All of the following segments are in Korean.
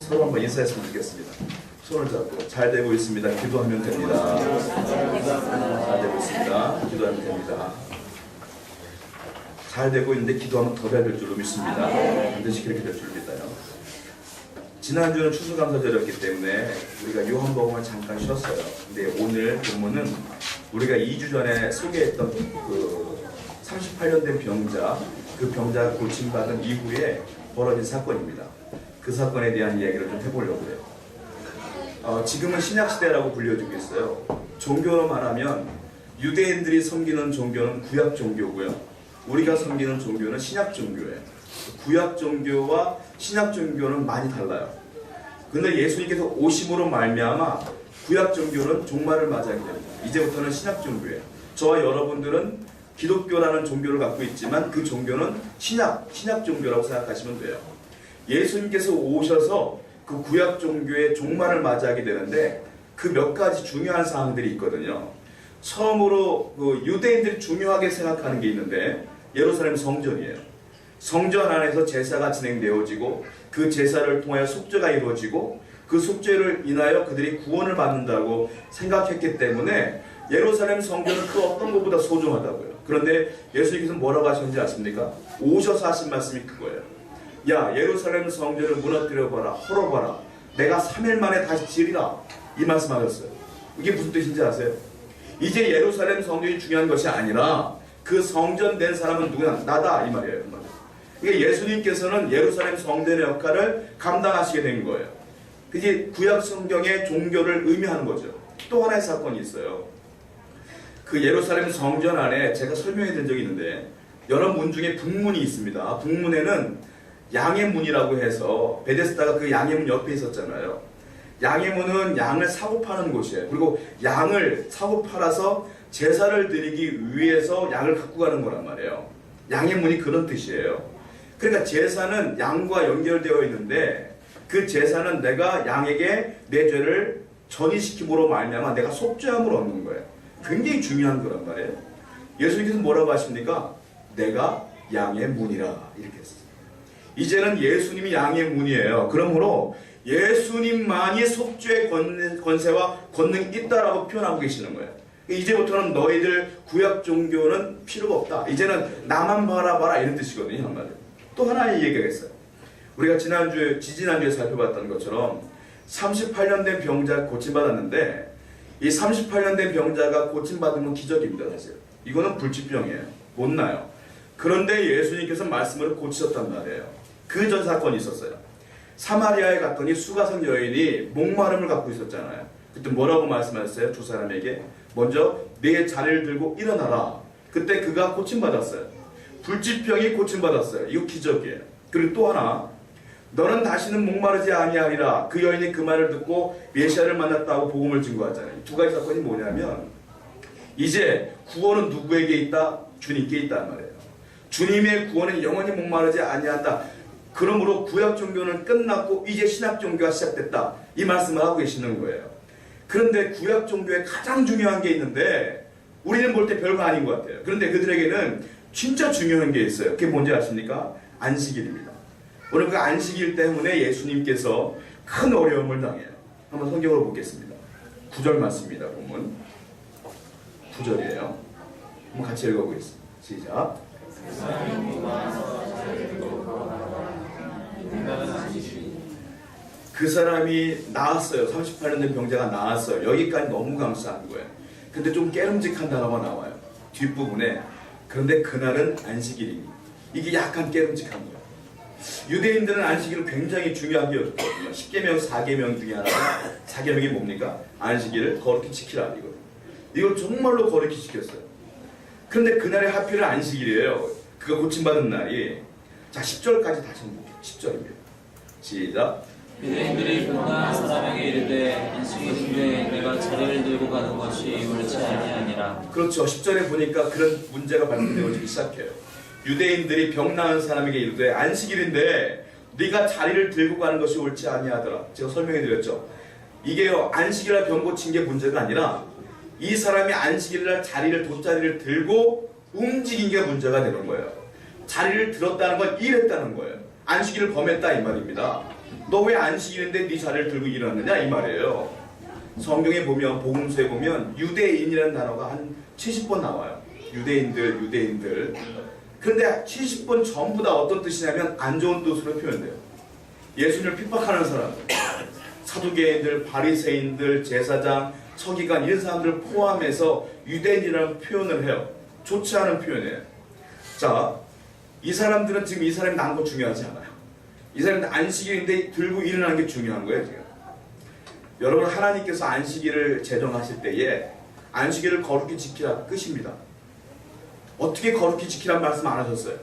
서로 한번 인사했으면 좋겠습니다. 손을 잡고 잘 되고 있습니다. 기도하면 됩니다. 잘 되고 있습니다. 기도하면 됩니다. 잘 되고 있는데 기도하면 더 잘 될 줄로 믿습니다. 반드시 그렇게 될 줄 믿어요. 지난주는 추수감사절이었기 때문에 우리가 요한복음을 잠깐 쉬었어요. 근데 오늘 본문은 우리가 2주 전에 소개했던 그 38년 된 병자, 그 병자가 고침받은 이후에 벌어진 사건입니다. 그 사건에 대한 이야기를 좀 해보려고 해요. 지금은 신약시대라고 불려지고 있어요. 종교로 말하면 유대인들이 섬기는 종교는 구약 종교고요. 우리가 섬기는 종교는 신약 종교예요. 구약 종교와 신약 종교는 많이 달라요. 근데 예수님께서 오심으로 말미암아 구약 종교는 종말을 맞이하게 됩니다. 이제부터는 신약 종교예요. 저와 여러분들은 기독교라는 종교를 갖고 있지만 그 종교는 신약 종교라고 생각하시면 돼요. 예수님께서 오셔서 그 구약 종교의 종말을 맞이하게 되는데 그 몇 가지 중요한 사항들이 있거든요. 처음으로 그 유대인들이 중요하게 생각하는 게 있는데 예루살렘 성전이에요. 성전 안에서 제사가 진행되어지고 그 제사를 통하여 속죄가 이루어지고 그 속죄를 인하여 그들이 구원을 받는다고 생각했기 때문에 예루살렘 성전은 그 어떤 것보다 소중하다고요. 그런데 예수님께서 뭐라고 하셨는지 아십니까? 오셔서 하신 말씀이 그거예요. 야, 예루살렘 성전을 무너뜨려봐라, 헐어봐라. 내가 3일 만에 다시 지으리라. 이 말씀하셨어요. 이게 무슨 뜻인지 아세요? 이제 예루살렘 성전이 중요한 것이 아니라 그 성전 된 사람은 누구냐? 나다 이 말이에요. 그러니까 예수님께서는 예루살렘 성전의 역할을 감당하시게 된 거예요. 그게 구약 성경의 종교를 의미하는 거죠. 또 하나의 사건이 있어요. 그 예루살렘 성전 안에 제가 설명해 드린 적이 있는데 여러 문 중에 북문이 있습니다. 북문에는 양의 문이라고 해서 베데스다가 그 양의 문 옆에 있었잖아요. 양의 문은 양을 사고 파는 곳이에요. 그리고 양을 사고 팔아서 제사를 드리기 위해서 양을 갖고 가는 거란 말이에요. 양의 문이 그런 뜻이에요. 그러니까 제사는 양과 연결되어 있는데 그 제사는 내가 양에게 내 죄를 전이시킴으로 말미암아 내가 속죄함을 얻는 거예요. 굉장히 중요한 거란 말이에요. 예수님께서 뭐라고 하십니까? 내가 양의 문이라 이렇게 했어요. 이제는 예수님이 양의 문이에요. 그러므로 예수님만이 속죄의 권세와 권능이 있다라고 표현하고 계시는 거예요. 이제부터는 너희들 구약 종교는 필요가 없다. 이제는 나만 바라봐라 이런 뜻이거든요. 한마디로. 또 하나의 얘기가 있어요. 우리가 지지난주에 살펴봤던 것처럼 38년 된 병자가 고침받았는데 이 38년 된 병자가 고침받으면 기적입니다. 사실 이거는 불치병이에요. 못 나요. 그런데 예수님께서 말씀으로 고치셨단 말이에요. 그 전 사건이 있었어요. 사마리아에 갔더니 수가성 여인이 목마름을 갖고 있었잖아요. 그때 뭐라고 말씀하셨어요? 두 사람에게 먼저 내 자리를 들고 일어나라. 그때 그가 고침받았어요. 불치병이 고침받았어요. 이거 기적이에요. 그리고 또 하나, 너는 다시는 목마르지 아니하리라. 그 여인이 그 말을 듣고 메시아를 만났다고 복음을 증거하잖아요. 두 가지 사건이 뭐냐면 이제 구원은 누구에게 있다? 주님께 있단 말이에요. 주님의 구원은 영원히 목마르지 아니한다. 그러므로 구약 종교는 끝났고 이제 신약 종교가 시작됐다. 이 말씀을 하고 계시는 거예요. 그런데 구약 종교에 가장 중요한 게 있는데 우리는 볼 때 별거 아닌 것 같아요. 그런데 그들에게는 진짜 중요한 게 있어요. 그게 뭔지 아십니까? 안식일입니다. 오늘 그 안식일 때문에 예수님께서 큰 어려움을 당해요. 한번 성경으로 보겠습니다. 9절 맞습니다. 보면 9절이에요. 한번 같이 읽어보겠습니다. 시작. 그 사람이 나았어요. 38년 된 병자가 나았어요. 여기까지 너무 감사한 거예요. 근데 좀 깨름직한 단어가 나와요. 뒷부분에. 그런데 그날은 안식일이니. 이게 약간 깨름직한 거예요. 유대인들은 안식일을 굉장히 중요하게 여겼거든요. 10계명, 4계명 중에 하나가 4계명이 뭡니까? 안식일을 거룩히 지키라 이거예요. 이걸 정말로 거룩히 지켰어요. 그런데 그날이 하필 안식일이에요. 그가 고침받은 날이. 자, 10절까지 다시 한번 볼게요. 10절입니다. 시작. 유대인들이 병나은 사람에게 이르되 안식일인데 내가 자리를 들고 가는 것이 옳지 아니하니라. 그렇죠. 10절에 보니까 그런 문제가 발생되기 시작해요. 유대인들이 병나은 사람에게 이르되 안식일인데 네가 자리를 들고 가는 것이 옳지 아니하더라. 제가 설명해 드렸죠. 이게요, 안식일날 병 고친 게 문제가 아니라 이 사람이 안식일날 돗자리를 들고 움직인 게 문제가 되는 거예요. 자리를 들었다는 건 일했다는 거예요. 안식일을 범했다 이 말입니다. 너 왜 안식일인데 네 자리를 들고 일어났느냐 이 말이에요. 성경에 보면 복음서에 보면 유대인이라는 단어가 한 70번 나와요. 유대인들. 그런데 70번 전부 다 어떤 뜻이냐면 안 좋은 뜻으로 표현돼요. 예수님을 핍박하는 사람들, 사두개인들, 바리새인들, 제사장, 서기관 이런 사람들 포함해서 유대인이라는 표현을 해요. 좋지 않은 표현이에요. 자, 이 사람들은 지금 이 사람이 난 거 중요하지 않아요. 이 사람은 안식일인데 들고 일어나는 게 중요한 거예요 지금. 여러분, 하나님께서 안식일을 제정하실 때에 안식일을 거룩히 지키라 끝입니다. 어떻게 거룩히 지키란 말씀 안 하셨어요.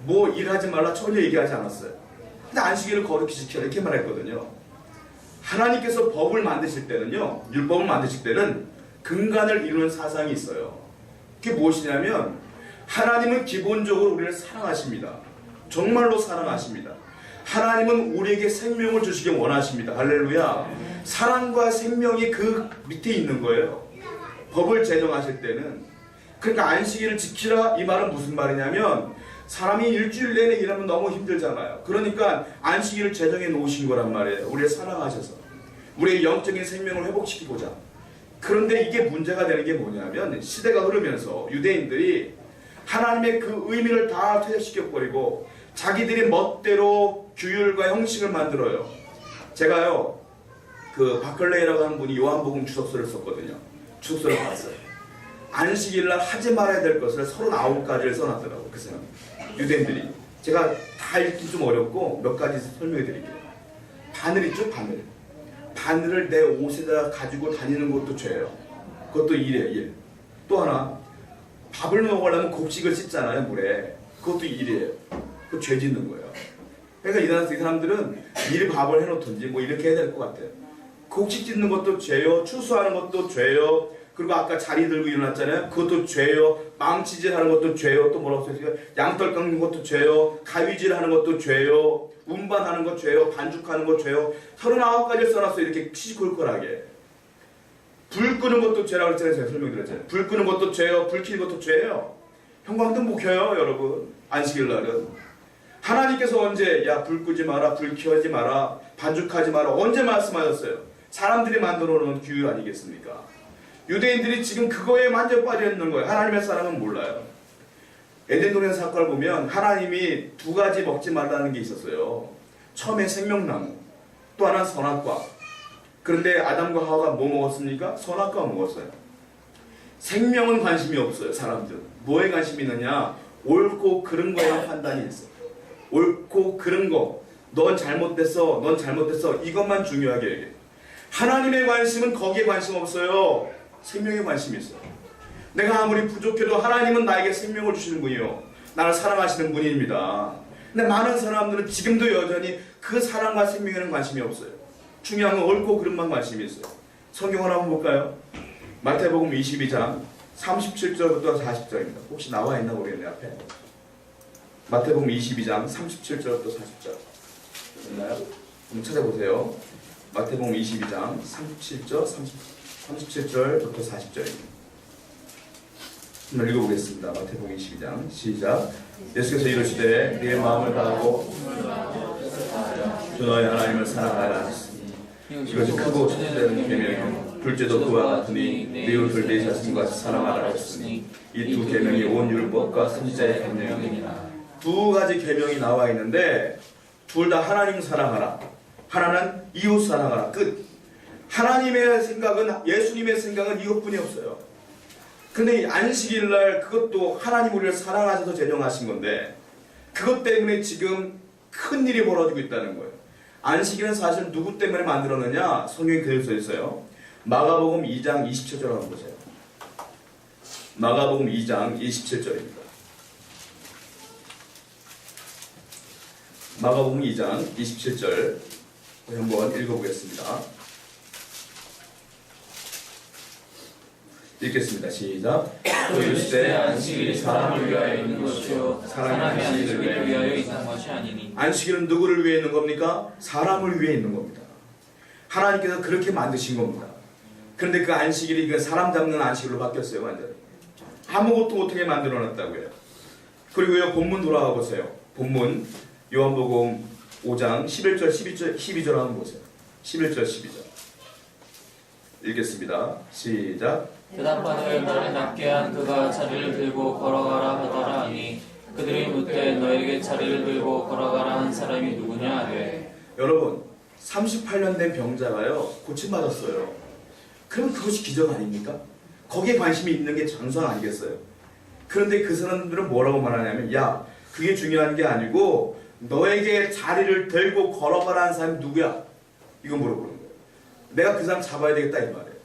뭐 일하지 말라 전혀 얘기하지 않았어요. 근데 안식일을 거룩히 지키라 이렇게 말했거든요. 하나님께서 법을 만드실 때는요, 율법을 만드실 때는 근간을 이루는 사상이 있어요. 그게 무엇이냐면 하나님은 기본적으로 우리를 사랑하십니다. 정말로 사랑하십니다. 하나님은 우리에게 생명을 주시길 원하십니다. 할렐루야. 사랑과 생명이 그 밑에 있는 거예요. 법을 제정하실 때는. 그러니까 안식일을 지키라 이 말은 무슨 말이냐면 사람이 일주일 내내 일하면 너무 힘들잖아요. 그러니까 안식일을 제정해 놓으신 거란 말이에요. 우리를 사랑하셔서 우리의 영적인 생명을 회복시키고자. 그런데 이게 문제가 되는 게 뭐냐면 시대가 흐르면서 유대인들이 하나님의 그 의미를 다 퇴색시켜버리고 자기들이 멋대로 규율과 형식을 만들어요. 제가요, 그 바클레이라고 하는 분이 요한복음 주석서를 썼거든요. 주석서를 봤어요. 안식일날 하지 말아야 될 것을 39가지를 써놨더라고요. 그 사람 유대인들이. 제가 다 읽기 좀 어렵고 몇 가지 설명해 드릴게요. 바늘 있죠? 바늘을 내 옷에다 가지고 다니는 것도 죄예요. 그것도 일이에요. 일. 또 하나, 밥을 먹으려면 곡식을 씻잖아요, 물에. 그것도 일이에요. 그 죄 짓는 거예요. 그러니까 이 사람들은 미리 밥을 해놓든지 뭐 이렇게 해야 될 것 같아요. 곡식 찢는 것도 죄요. 추수하는 것도 죄요. 그리고 아까 자리 들고 일어났잖아요. 그것도 죄요. 망치질 하는 것도 죄요. 또 뭐라고 써있어요? 양털 깎는 것도 죄요. 가위질 하는 것도 죄요. 운반하는 것 죄요. 반죽하는 것 죄요. 39가지를 써놨어요. 이렇게 시시콜콜하게. 불 끄는 것도 죄라고 했잖아요. 제가 설명드렸잖아요. 불 끄는 것도 죄요. 불 켜는 것도 죄예요. 형광등 못 켜요, 여러분. 안식일 날은. 하나님께서 언제 불 끄지 마라, 불 켜지 마라, 반죽하지 마라 언제 말씀하셨어요? 사람들이 만들어 놓은 규율 아니겠습니까? 유대인들이 지금 그거에 완전 빠져 있는 거예요. 하나님의 사랑은 몰라요. 에덴 동산 사건을 보면 하나님이 두 가지 먹지 말라는 게 있었어요. 처음에 생명나무, 또 하나는 선악과. 그런데 아담과 하와가 뭐 먹었습니까? 선악과 먹었어요. 생명은 관심이 없어요. 사람들은. 뭐에 관심이 있느냐? 옳고 그른 거에만 판단이 있어요. 옳고 그른 거. 넌 잘못됐어. 넌 잘못됐어. 이것만 중요하게 얘기해요. 하나님의 관심은 거기에 관심 없어요. 생명에 관심이 있어요. 내가 아무리 부족해도 하나님은 나에게 생명을 주시는 분이요. 나를 사랑하시는 분입니다. 근데 많은 사람들은 지금도 여전히 그 사랑과 생명에는 관심이 없어요. 중요한 건 옳고 그름만 관심이 있어요. 성경을 한번 볼까요? 마태복음 22장 37절부터 40절입니다. 혹시 나와 있나 모르겠네 앞에. 마태복음 22장 37절부터 40절. 있나요? 한번 찾아보세요. 마태복음 22장 37절부터 40절입니다. 한번 읽어보겠습니다. 마태복음 22장 시작. 예수께서 이르시되 네 마음을 다하고 주 너희 하나님을 사랑하라 하셨으니 이것이 크고 첫째는 계명이요 둘째도 그와 같으니 네 이웃을 네 자신과 사랑하라 하셨으니 이 두 계명이 온 율법과 선지자의 계명이니라. 두 가지 계명이 나와 있는데 둘 다 하나님 사랑하라, 하나는 이웃 사랑하라. 끝. 하나님의 생각은, 예수님의 생각은 이것뿐이 없어요. 근데 안식일날 그것도 하나님 우리를 사랑하셔서 제정하신 건데 그것 때문에 지금 큰 일이 벌어지고 있다는 거예요. 안식일은 사실 누구 때문에 만들었느냐? 성경에 그대로 써 있어요. 마가복음 2장 27절 한번 보세요. 마가복음 2장 27절입니다. 마가복음 2장 27절 한번 읽어보겠습니다. 읽겠습니다. 시작. 또 이르시되 안식일이 사람을 위하여 있는 것이요 사람이 안식일을 위하여 있는 것이 아니니. 안식일은 누구를 위해 있는 겁니까? 사람을 위해 있는 겁니다. 하나님께서 그렇게 만드신 겁니다. 그런데 그 안식일이 그 사람 잡는 안식일로 바뀌었어요. 완전히. 아무것도 못하게 만들어놨다고요. 그리고요, 본문 돌아가 보세요. 본문 요한복음 5장 11절 12절 한번 보세요. 11절 12절 읽겠습니다. 시작. 대답하되 너를 낫게 한 그가 자리를 들고 걸어가라 하더라 하니 그들이 묻되 너에게 자리를 들고 걸어가라 한 사람이 누구냐 하되. 여러분 38년 된 병자가요 고침받았어요. 그럼 그것이 기적 아닙니까? 거기에 관심이 있는 게 장선 아니겠어요? 그런데 그 사람들은 뭐라고 말하냐면 야 그게 중요한 게 아니고 너에게 자리를 들고 걸어가라 한 사람이 누구야? 이거 물어보는 거예요. 내가 그 사람 잡아야 되겠다 이 말이에요.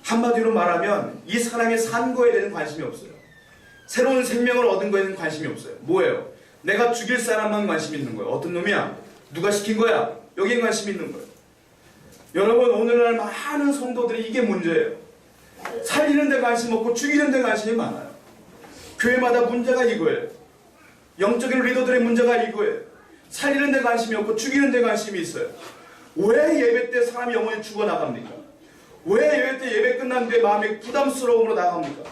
한마디로 말하면 이 사람이 산 거에 대한 관심이 없어요. 새로운 생명을 얻은 거에 대한 관심이 없어요. 뭐예요? 내가 죽일 사람만 관심이 있는 거예요. 어떤 놈이야? 누가 시킨 거야? 여기에 관심이 있는 거예요. 여러분 오늘날 많은 성도들이 이게 문제예요. 살리는 데 관심 없고 죽이는 데 관심이 많아요. 교회마다 문제가 이거예요. 영적인 리더들의 문제가 이거예요. 살리는 데 관심이 없고 죽이는 데 관심이 있어요. 왜 예배 때 사람이 영원히 죽어나갑니까? 왜 예배 때 예배 끝났는데 마음이 부담스러움으로 나갑니까?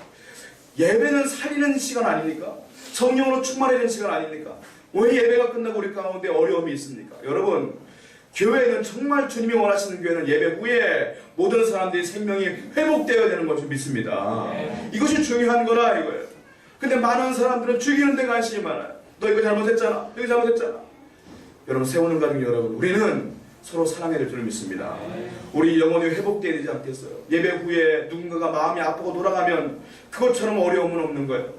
예배는 살리는 시간 아닙니까? 성령으로 충만해야 되는 시간 아닙니까? 왜 예배가 끝나고 우리 가운데 어려움이 있습니까? 여러분 교회는 정말 주님이 원하시는 교회는 예배 후에 모든 사람들이 생명이 회복되어야 되는 것을 믿습니다. 이것이 중요한 거라 이거예요. 근데 많은 사람들은 죽이는 데 관심이 많아요. 너 이거 잘못했잖아. 이거 잘못했잖아. 여러분 세우는 가족 여러분 우리는 서로 사랑해야 될 줄 믿습니다. 우리 영혼이 회복되어야 되지 않겠어요? 예배 후에 누군가가 마음이 아프고 돌아가면 그것처럼 어려움은 없는 거예요.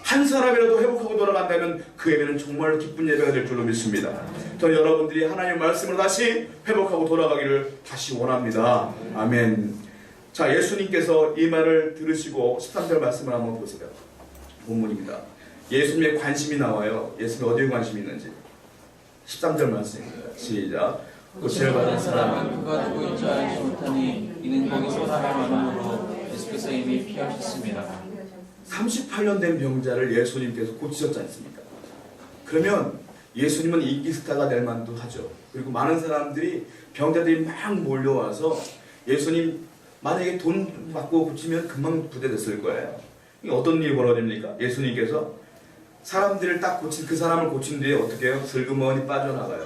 한 사람이라도 회복하고 돌아간다면 그 예배는 정말 기쁜 예배가 될 줄로 믿습니다. 저는 여러분들이 하나님의 말씀으로 다시 회복하고 돌아가기를 다시 원합니다. 아멘. 자, 예수님께서 이 말을 들으시고 13절 말씀을 한번 보세요. 본문입니다. 예수님의 관심이 나와요. 예수님이 어디에 관심이 있는지. 13절 말씀입니다. 시작. 고침을 받은 사람은 그가 누구인지 알지 못하니 이는 거기서 사람을 만남으로 예수께서 이미 피하셨습니다. 38년 된 병자를 예수님께서 고치셨지 않습니까? 그러면 예수님은 인기 스타가 될 만도 하죠. 그리고 많은 사람들이 병자들이 막 몰려와서 예수님 만약에 돈 받고 고치면 금방 부대됐을 거예요. 어떤 일이 벌어집니까? 예수님께서 사람들을 딱 고친 그 사람을 고친 뒤에 어떻게 해요? 슬그머니 빠져나가요.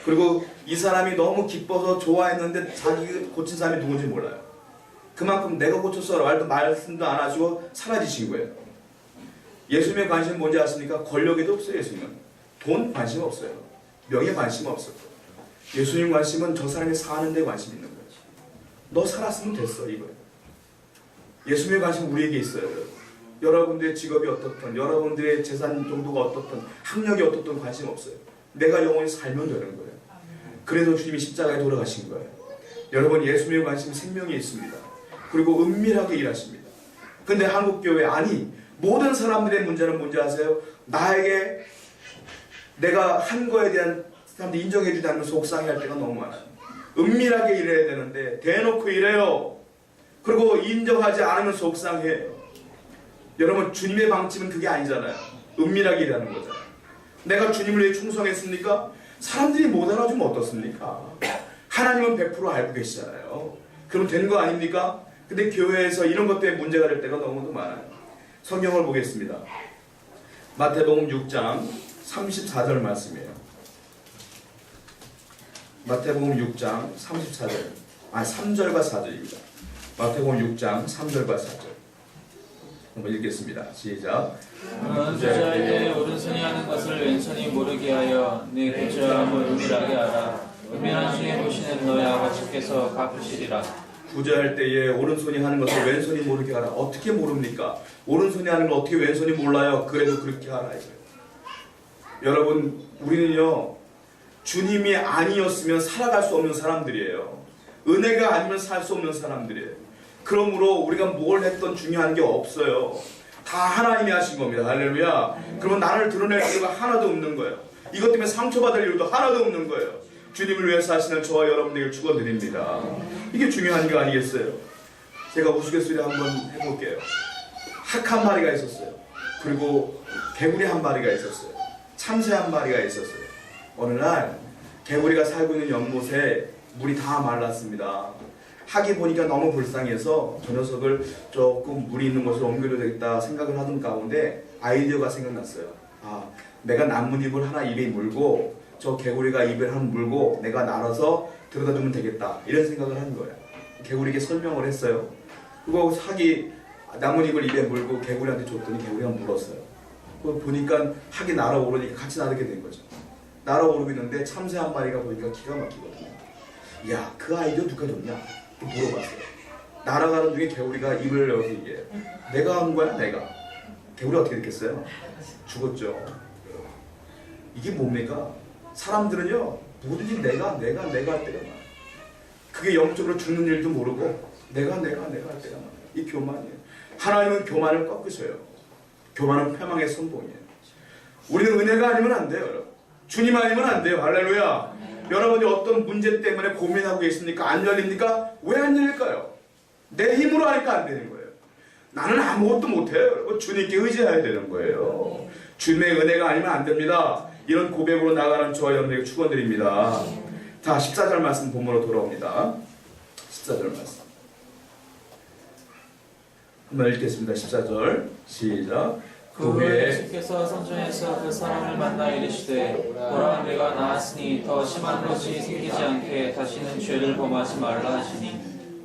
그리고 이 사람이 너무 기뻐서 좋아했는데 자기 고친 사람이 누군지 몰라요. 그만큼 내가 고쳤어 말씀도 안 하시고 사라지신 거예요. 예수님의 관심은 뭔지 아십니까? 권력에도 없어요. 예수님은 돈 관심 없어요. 명예 관심 없어요. 예수님 관심은 저 사람이 사는 데 관심 있는 거예요. 너 살았으면 됐어 이거예요. 예수님의 관심은 우리에게 있어요. 여러분들의 직업이 어떻든 여러분들의 재산 정도가 어떻든 학력이 어떻든 관심 없어요. 내가 영원히 살면 되는 거예요. 그래서 주님이 십자가에 돌아가신 거예요. 여러분 예수님의 관심은 생명이 있습니다. 그리고 은밀하게 일하십니다. 근데 한국교회 아니 모든 사람들의 문제는 뭔지 아세요? 나에게 내가 한 거에 대한 사람들이 인정해 주지 않으면 속상해할 때가 너무 많아요. 은밀하게 일해야 되는데 대놓고 일해요. 그리고 인정하지 않으면 속상해요. 여러분 주님의 방침은 그게 아니잖아요. 은밀하게 일하는 거잖아요. 내가 주님을 위해 충성했습니까? 사람들이 못 알아주면 어떻습니까? 하나님은 100% 알고 계시잖아요. 그럼 되는 거 아닙니까? 근데 교회에서 이런 것 때문에 문제가 될 때가 너무도 많아요. 성경을 보겠습니다. 마태복음 6장 34절 말씀이에요. 마태복음 6장 34절 3절과 4절입니다. 마태복음 6장 3절과 4절 한번 읽겠습니다. 시작. 너는 주저할 때 오른손이 하는 것을 왼손이 모르게 하여 네 구제함을 은밀하게 하라. 은밀한 중에 보시는 너의 아버지께서 갚으시리라. 구제할 때에 오른손이 하는 것을 왼손이 모르게 하라. 어떻게 모릅니까? 오른손이 하는 걸 어떻게 왼손이 몰라요? 그래도 그렇게 하라. 여러분 우리는요 주님이 아니었으면 살아갈 수 없는 사람들이에요. 은혜가 아니면 살 수 없는 사람들이에요. 그러므로 우리가 뭘 했던 중요한 게 없어요. 다 하나님이 하신 겁니다. 할렐루야. 그러면 나를 드러낼 이유가 하나도 없는 거예요. 이것 때문에 상처받을 이유도 하나도 없는 거예요. 주님을 위해서 하시는 저와 여러분에게 축원드립니다. 이게 중요한 거 아니겠어요? 제가 우스갯소리 한번 해볼게요. 학 한 마리가 있었어요. 그리고 개구리 한 마리가 있었어요. 참새 한 마리가 있었어요. 어느 날 개구리가 살고 있는 연못에 물이 다 말랐습니다. 학이 보니까 너무 불쌍해서 저 녀석을 조금 물이 있는 곳으로 옮겨도 되겠다 생각을 하던 가운데 아이디어가 생각났어요. 아, 내가 나뭇잎을 하나 입에 물고 저 개구리가 입을 한 물고 내가 날아서 들여다주면 되겠다 이런 생각을 한 거예요. 개구리에게 설명을 했어요. 그리고 학이 나뭇잎을 입에 물고 개구리한테 줬더니 개구리가 물었어요. 그거 보니까 학이 날아오르니까 같이 나르게 된 거죠. 날아오르고 있는데 참새 한 마리가 보니까 기가 막히거든요. 야, 그 아이디어 누가 줬냐? 물어봤어요. 날아가는 중에 개구리가 입을 열어서 이게 내가 한 거야, 내가. 개구리 어떻게 됐겠어요? 죽었죠. 이게 뭡니까? 사람들은요, 뭐든지 내가 할 때가 많아요. 그게 영적으로 죽는 일도 모르고 내가 할 때가 많아요. 이 교만이에요. 하나님은 교만을 꺾으셔요. 교만은 패망의 선봉이에요. 우리는 은혜가 아니면 안 돼요, 여러분. 주님 아니면 안 돼요. 할렐루야. 여러분이 어떤 문제 때문에 고민하고 계십니까? 안 열립니까? 왜 안 열릴까요? 내 힘으로 하니까 안 되는 거예요. 나는 아무것도 못해요. 주님께 의지해야 되는 거예요. 주님의 은혜가 아니면 안 됩니다. 이런 고백으로 나가는 저와 여러분에게 축원드립니다. 자, 14절 말씀 본문으로 돌아옵니다. 14절 말씀 한번 읽겠습니다. 14절 시작. 그 후에 예수께서 성전에서 그 사람을 만나 이르시되 보라 내가 나았으니 더 심한 것이 생기지 않게 다시는 죄를 범하지 말라 하시니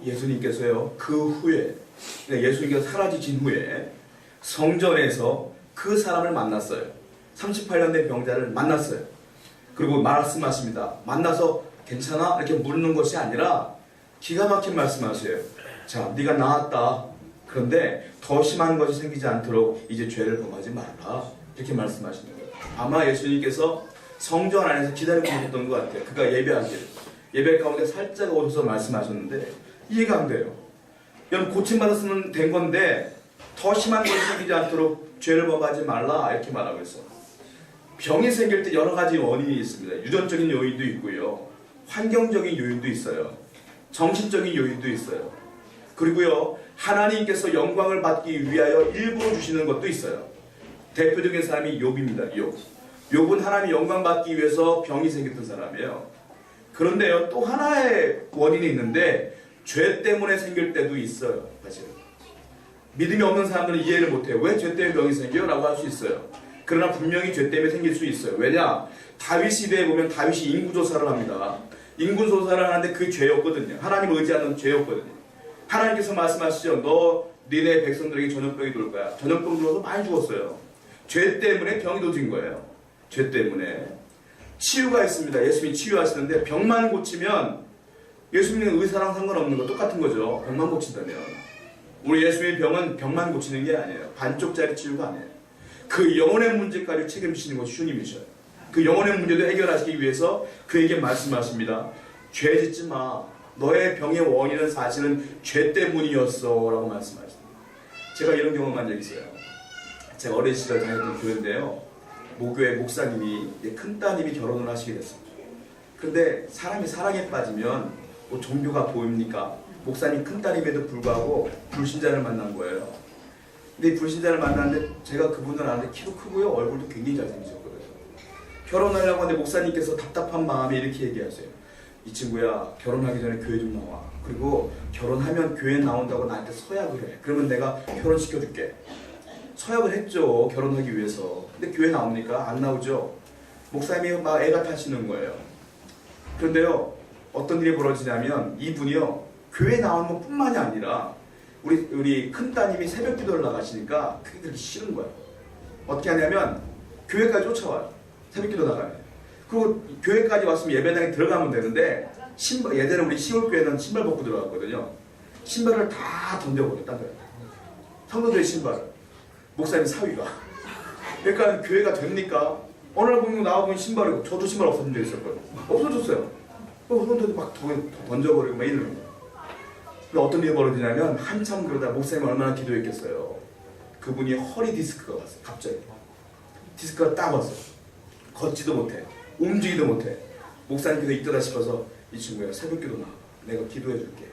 예수님께서요 그 후에 예수님께서 사라지신 후에 성전에서 그 사람을 만났어요. 38년 된 병자를 만났어요. 그리고 말씀하십니다. 만나서 괜찮아? 이렇게 묻는 것이 아니라 기가 막힌 말씀하세요. 자, 네가 나았다. 그런데 더 심한 것이 생기지 않도록 이제 죄를 범하지 말라. 이렇게 말씀하시는 거예요. 아마 예수님께서 성전 안에서 기다리고 계셨던 것 같아요. 그가 예배하길. 예배 가운데 살짝 오셔서 말씀하셨는데 이해가 안 돼요. 여러분 고침받았으면 된 건데 더 심한 것이 생기지 않도록 죄를 범하지 말라 이렇게 말하고 있어요. 병이 생길 때 여러 가지 원인이 있습니다. 유전적인 요인도 있고요. 환경적인 요인도 있어요. 정신적인 요인도 있어요. 그리고요 하나님께서 영광을 받기 위하여 일부러 주시는 것도 있어요. 대표적인 사람이 욥입니다. 욥은 하나님이 영광 받기 위해서 병이 생겼던 사람이에요. 그런데요 또 하나의 원인이 있는데 죄 때문에 생길 때도 있어요. 사실은 믿음이 없는 사람들은 이해를 못해요. 왜 죄 때문에 병이 생겨요? 라고 할 수 있어요. 그러나 분명히 죄 때문에 생길 수 있어요. 왜냐? 다윗 시대에 보면 다윗이 인구조사를 합니다. 인구조사를 하는데 그 죄였거든요. 하나님 의지하는 죄였거든요. 하나님께서 말씀하시죠. 너 니네 백성들에게 전염병이 돌 거야. 전염병 들어서 많이 죽었어요. 죄 때문에 병이 도진 거예요. 죄 때문에. 치유가 있습니다. 예수님이 치유하시는데 병만 고치면 예수님은 의사랑 상관없는 거 똑같은 거죠. 병만 고친다면. 우리 예수님의 병은 병만 고치는 게 아니에요. 반쪽짜리 치유가 아니에요. 그 영혼의 문제까지 책임지시는 것이 주님이셔요. 그 영혼의 문제도 해결하시기 위해서 그에게 말씀하십니다. 죄 짓지 마. 너의 병의 원인은 사실은 죄 때문이었어 라고 말씀하십니다. 제가 이런 경험한 적이 있어요. 제가 어린 시절 다녔던 교회인데요. 모교의 목사님이 큰따님이 결혼을 하시게 됐습니다. 그런데 사람이 사랑에 빠지면 뭐 종교가 보입니까? 목사님 큰딸임에도 불구하고 불신자를 만난 거예요. 근데 이 불신자를 만났는데 제가 그분을 아는데 키도 크고요. 얼굴도 굉장히 잘생기셨거든요. 결혼하려고 하는데 목사님께서 답답한 마음에 이렇게 얘기하세요. 이 친구야 결혼하기 전에 교회 좀 나와. 그리고 결혼하면 교회 나온다고 나한테 서약을 해. 그러면 내가 결혼시켜줄게. 서약을 했죠. 결혼하기 위해서. 근데 교회 나옵니까? 안 나오죠. 목사님이 막 애가 타시는 거예요. 그런데요 어떤 일이 벌어지냐면 이분이요 교회 나오는 것 뿐만이 아니라 우리 큰따님이 새벽 기도를 나가시니까 그게 그렇게 싫은 거예요. 어떻게 하냐면 교회까지 쫓아와요. 새벽 기도 나가면. 그리고 교회까지 왔으면 예배당에 들어가면 되는데 신발, 예전에 우리 시골교회는 신발 벗고 들어갔거든요. 신발을 다 던져버려요. 딴 데로. 성도들의 신발을. 목사님 사위가. 그러니까 교회가 됩니까? 어느 날 보면 나와보면 신발이고 저도 신발 없어진 적 있었거든요. 없어졌어요. 성도들 막 던져버리고 막 이러는 거예요. 어떤 일이 벌어지냐면 한참 그러다 목사님이 얼마나 기도했겠어요. 그분이 허리 디스크가 왔어요. 갑자기. 디스크가 딱 왔어요. 걷지도 못해. 움직이도 못해. 목사님께서 있더라 싶어서 이 친구야 새벽기도 나. 내가 기도해줄게.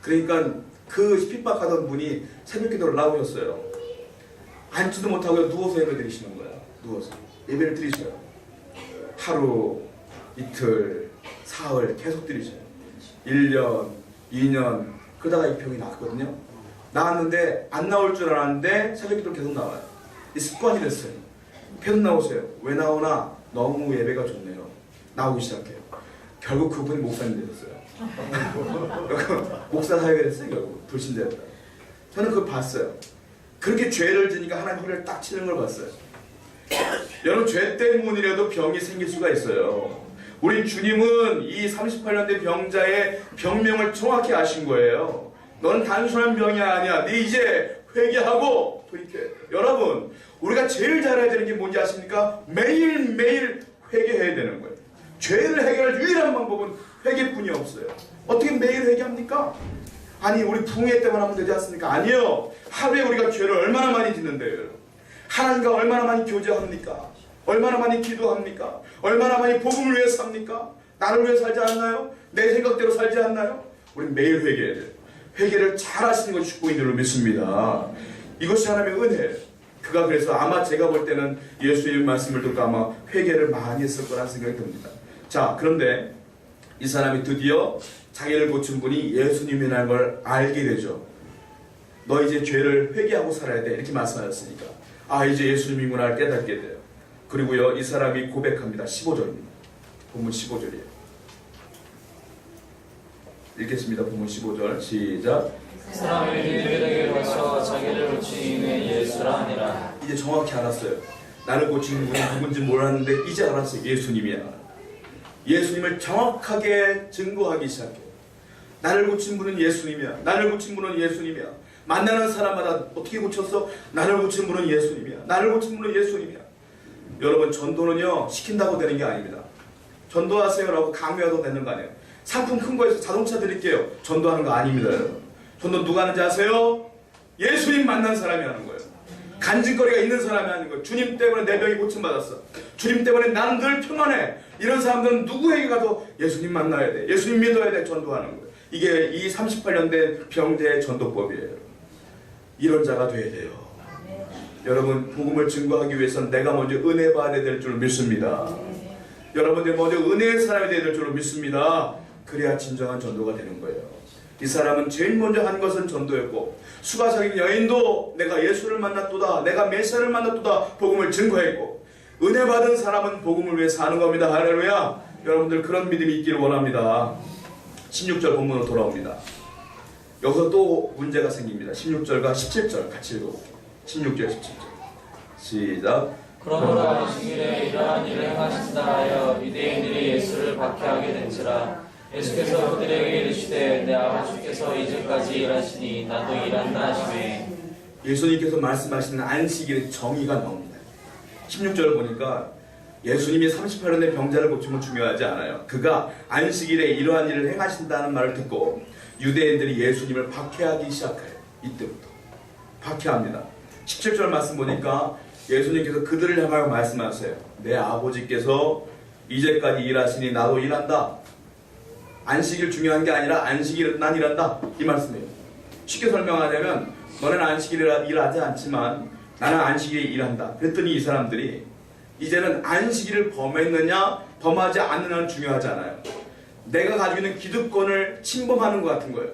그러니까 그 핍박하던 분이 새벽기도를 나오셨어요. 앉지도 못하고 누워서 예배 드리시는 거야. 누워서. 예배를 드리셔요. 하루, 이틀, 사흘 계속 드리셔요. 1년, 2년 그러다가 이 병이 나왔거든요. 나왔는데 안 나올 줄 알았는데 새벽기도 계속 나와요. 이 습관이 됐어요. 계속 나오세요. 왜 나오나? 너무 예배가 좋네요. 나오기 시작해요. 결국 그분이 목사님 되셨어요. 목사 사역을 했어요. 결국 불신자였다. 저는 그걸 봤어요. 그렇게 죄를 지니까 하나님 허리를 딱 치는 걸 봤어요. 여러분, 죄 때문이라도 병이 생길 수가 있어요. 우리 주님은 이 38년 된 병자의 병명을 정확히 아신 거예요. 너는 단순한 병이 아니야. 네 이제 회개하고 돌이켜. 여러분, 우리가 제일 잘해야 되는 게 뭔지 아십니까? 매일매일 회개해야 되는 거예요. 죄를 해결할 유일한 방법은 회개뿐이 없어요. 어떻게 매일 회개합니까? 아니, 우리 붕괴 때만 하면 되지 않습니까? 아니요. 하루에 우리가 죄를 얼마나 많이 짓는데요. 하나님과 얼마나 많이 교제합니까? 얼마나 많이 기도합니까? 얼마나 많이 복음을 위해서 삽니까? 나를 위해 살지 않나요? 내 생각대로 살지 않나요? 우리 매일 회개해야 돼요. 회개를 잘 하시는 것이 축복인 줄로 믿습니다. 이것이 하나님의 은혜예요. 그가 그래서 아마 제가 볼 때는 예수님의 말씀을 듣고 아마 회개를 많이 했을 거라는 생각이 듭니다. 자, 그런데 이 사람이 드디어 자기를 고친 분이 예수님이라는 걸 알게 되죠. 너 이제 죄를 회개하고 살아야 돼. 이렇게 말씀하셨으니까. 아, 이제 예수님이구나 깨닫게 돼요. 그리고요, 이 사람이 고백합니다. 15절입니다. 본문 15절이에요. 읽겠습니다. 본문 15절 시작. 그 사람이 그들에게 와서 자기를 고친 이는 예수라 하니라. 이제 정확히 알았어요. 나를 고치는 분이 누군지 몰랐는데 이제 알았어요. 예수님이야. 예수님을 정확하게 증거하기 시작해요. 나를 고친 분은 예수님이야. 나를 고친 분은 예수님이야. 만나는 사람마다 어떻게 고쳤어? 나를 고친 분은 예수님이야. 나를 고친 분은 예수님이야. 여러분, 전도는요, 시킨다고 되는 게 아닙니다. 전도하세요라고 강요해도 되는 거 아니에요. 상품 큰 거에서 자동차 드릴게요. 전도하는 거 아닙니다, 여러분. 전도 누가 하는지 아세요? 예수님 만난 사람이 하는 거예요. 간증거리가 있는 사람이 하는 거예요. 주님 때문에 내 병이 고침받았어. 주님 때문에 나는 늘 평안해. 이런 사람들은 누구에게 가도 예수님 만나야 돼. 예수님 믿어야 돼. 전도하는 거예요. 이게 이 38년 된 병자의 전도법이에요. 이런 자가 돼야 돼요. 여러분, 복음을 증거하기 위해서는 내가 먼저 은혜 받아야 될 줄 믿습니다. 여러분들 먼저 은혜의 사람이 되어야 될 줄 믿습니다. 그래야 진정한 전도가 되는 거예요. 이 사람은 제일 먼저 한 것은 전도였고, 수가적인 여인도 내가 예수를 만났도다, 내가 메시아를 만났도다 복음을 증거했고, 은혜 받은 사람은 복음을 위해 사는 겁니다. 할렐루야. 여러분들 그런 믿음이 있기를 원합니다. 16절 본문으로 돌아옵니다. 여기서 또 문제가 생깁니다. 16절과 17절 같이 읽어볼게요. 16절 17절 시작. 그러므로 안식일에 이러한 일을 행하신다 하여 유대인들이 예수를 박해하게 된지라. 예수께서 그들에게 이르시되 내 아버지께서 이제까지 일하시니 나도 일한다 하시매. 예수님께서 말씀하시는 안식일의 정의가 나옵니다. 16절을 보니까 예수님이 38년의 병자를 고치면 중요하지 않아요. 그가 안식일에 이러한 일을 행하신다는 말을 듣고 유대인들이 예수님을 박해하기 시작해요. 이때부터 박해합니다. 17절 말씀 보니까 예수님께서 그들을 향하여 말씀하세요. 내 아버지께서 이제까지 일하시니 나도 일한다. 안식일 중요한 게 아니라 안식일은 난 일한다. 이 말씀이에요. 쉽게 설명하자면 너는 안식일에 일하지 않지만 나는 안식일에 일한다. 그랬더니 이 사람들이 이제는 안식일을 범했느냐 범하지 않느냐는 중요하지 않아요. 내가 가지고 있는 기득권을 침범하는 것 같은 거예요.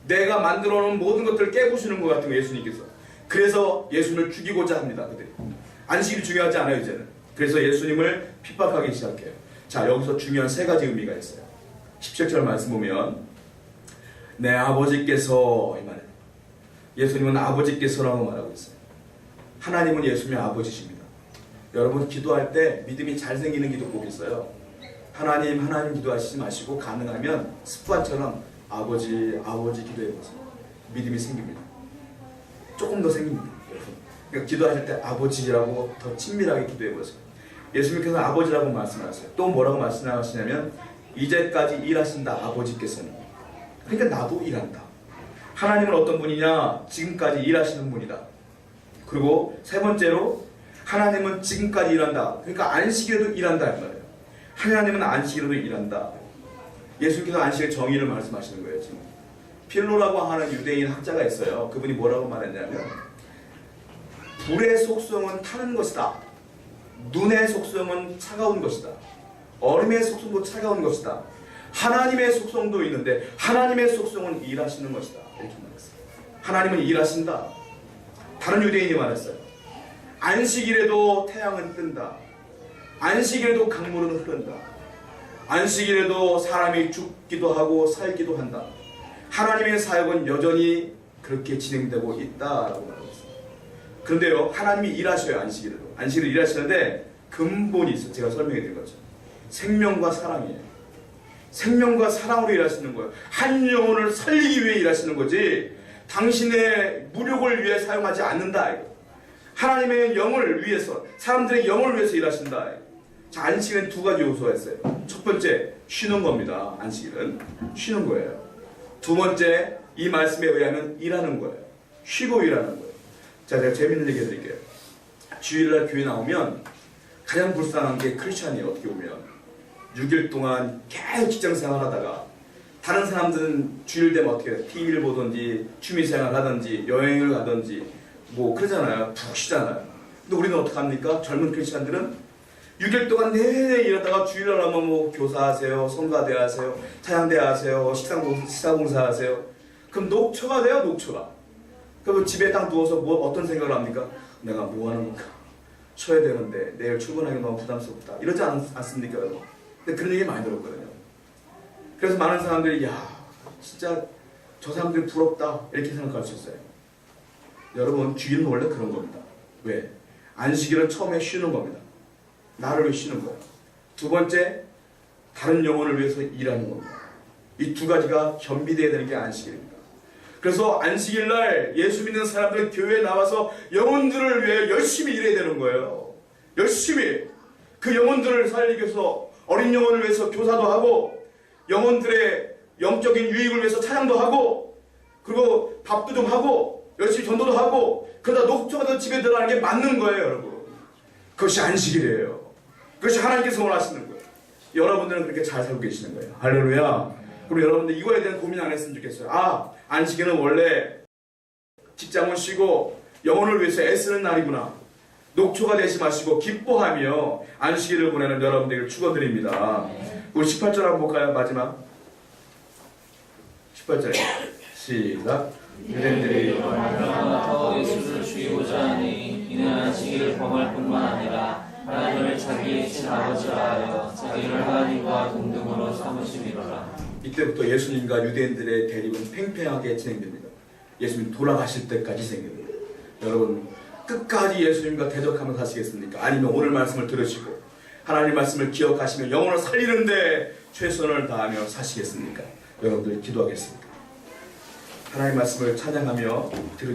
내가 만들어 놓은 모든 것들을 깨부수는 것 같은 거예요. 예수님께서. 그래서 예수님을 죽이고자 합니다. 그들이. 안식일이 중요하지 않아요. 이제는. 그래서 예수님을 핍박하기 시작해요. 자, 여기서 중요한 세 가지 의미가 있어요. 17절 말씀 보면 내 아버지께서 이 말이에요. 예수님은 아버지께서라고 말하고 있어요. 하나님은 예수님의 아버지십니다. 여러분 기도할 때 믿음이 잘 생기는 기도법이 있어요. 하나님 기도하시지 마시고 가능하면 습관처럼 아버지 기도해보세요. 믿음이 생깁니다. 조금 더 생깁니다. 여러분. 그러니까 기도하실 때 아버지라고 더 친밀하게 기도해보세요. 예수님께서 아버지라고 말씀하셨어요. 또 뭐라고 말씀하시냐면 이제까지 일하신다 아버지께서는. 그러니까 나도 일한다. 하나님은 어떤 분이냐? 지금까지 일하시는 분이다. 그리고 세 번째로 하나님은 지금까지 일한다. 그러니까 안식일에도 일한다 이 말이에요. 하나님은 안식일에도 일한다. 예수님께서 안식일 정의를 말씀하시는 거예요. 지금 필로라고 하는 유대인 학자가 있어요. 그분이 뭐라고 말했냐면 불의 속성은 타는 것이다. 눈의 속성은 차가운 것이다. 얼음의 속성도 차가운 것이다. 하나님의 속성도 있는데 하나님의 속성은 일하시는 것이다. 이렇게 말했어요. 하나님은 일하신다. 다른 유대인이 말했어요. 안식일에도 태양은 뜬다. 안식일에도 강물은 흐른다. 안식일에도 사람이 죽기도 하고 살기도 한다. 하나님의 사역은 여전히 그렇게 진행되고 있다라고 말하고 있습니다. 그런데요, 하나님이 일하셔요. 안식일에도. 안식일을 일하시는데 근본이 있어요. 제가 설명해 드린 것처럼 생명과 사랑이에요. 생명과 사랑으로 일하시는 거예요. 한 영혼을 살리기 위해 일하시는 거지 당신의 무력을 위해 사용하지 않는다. 하나님의 영을 위해서, 사람들의 영을 위해서 일하신다. 자, 안식일은 두 가지 요소가 있어요. 첫 번째, 쉬는 겁니다. 안식일은 쉬는 거예요. 두 번째, 이 말씀에 의하면 일하는 거예요. 쉬고 일하는 거예요. 자, 제가 재밌는 얘기 해드릴게요. 주일날 교회 나오면 가장 불쌍한 게 크리스찬이에요. 어떻게 보면 6일 동안 계속 직장생활 하다가 다른 사람들은 주일 되면 어떻게 해요? TV를 보든지 취미생활 하든지 여행을 가든지 뭐 그러잖아요. 푹 쉬잖아요. 근데 우리는 어떡합니까? 젊은 크리스찬들은 6일 동안 내내 일하다가 주일날 하면 뭐 교사하세요, 성가대 하세요, 찬양대 하세요, 식사봉사 하세요. 그럼 녹초가 돼요. 녹초가. 그럼 집에 딱 누워서 뭐 어떤 생각을 합니까? 내가 뭐 하는 건가? 쉬어야 되는데 내일 출근하기 너무 부담스럽다. 이러지 않습니까, 여러분? 근데 그런 얘기 많이 들었거든요. 그래서 많은 사람들이 야, 진짜 저 사람들이 부럽다 이렇게 생각할 수 있어요. 여러분, 주일은 원래 그런 겁니다. 왜? 안식일은 처음에 쉬는 겁니다. 나를 위해 쉬는 거예요. 두 번째, 다른 영혼을 위해서 일하는 겁니다. 이 두 가지가 겸비되어야 되는 게 안식일입니다. 그래서 안식일날 예수 믿는 사람들은 교회에 나와서 영혼들을 위해 열심히 일해야 되는 거예요. 열심히 그 영혼들을 살리기 위해서 어린 영혼을 위해서 교사도 하고 영혼들의 영적인 유익을 위해서 찬양도 하고 그리고 밥도 좀 하고 열심히 전도도 하고 그러다 녹초가 더 집에 들어가는 게 맞는 거예요, 여러분. 그것이 안식일이에요. 그것이 하나님께서 원하시는 거예요. 여러분들은 그렇게 잘 살고 계시는 거예요. 할렐루야. 그럼 여러분들 이거에 대한 고민 안 했으면 좋겠어요. 아, 안식일은 원래 직장은 쉬고 영혼을 위해서 애쓰는 날이구나. 녹초가 되지 마시고 기뻐하며 안식일을 보내는 여러분들을 축원드립니다. 우리 18절 한번 볼까요? 마지막 18절 시작. 유대인들이 얼마나 더 예수를 죽이고자 하니 이는 안식일을 범할 뿐만 아니라 하나님을 자기의 친 아버지라 하여 자기를 하나님과 동등으로 삼으심이로라. 이때부터 예수님과 유대인들의 대립은 팽팽하게 진행됩니다. 예수님 돌아가실 때까지 진행됩니다. 여러분, 끝까지 예수님과 대적하며 사시겠습니까? 아니면 오늘 말씀을 들으시고 하나님 말씀을 기억하시며 영혼을 살리는데 최선을 다하며 사시겠습니까? 여러분들 기도하겠습니다. 하나님 말씀을 찬양하며 들으며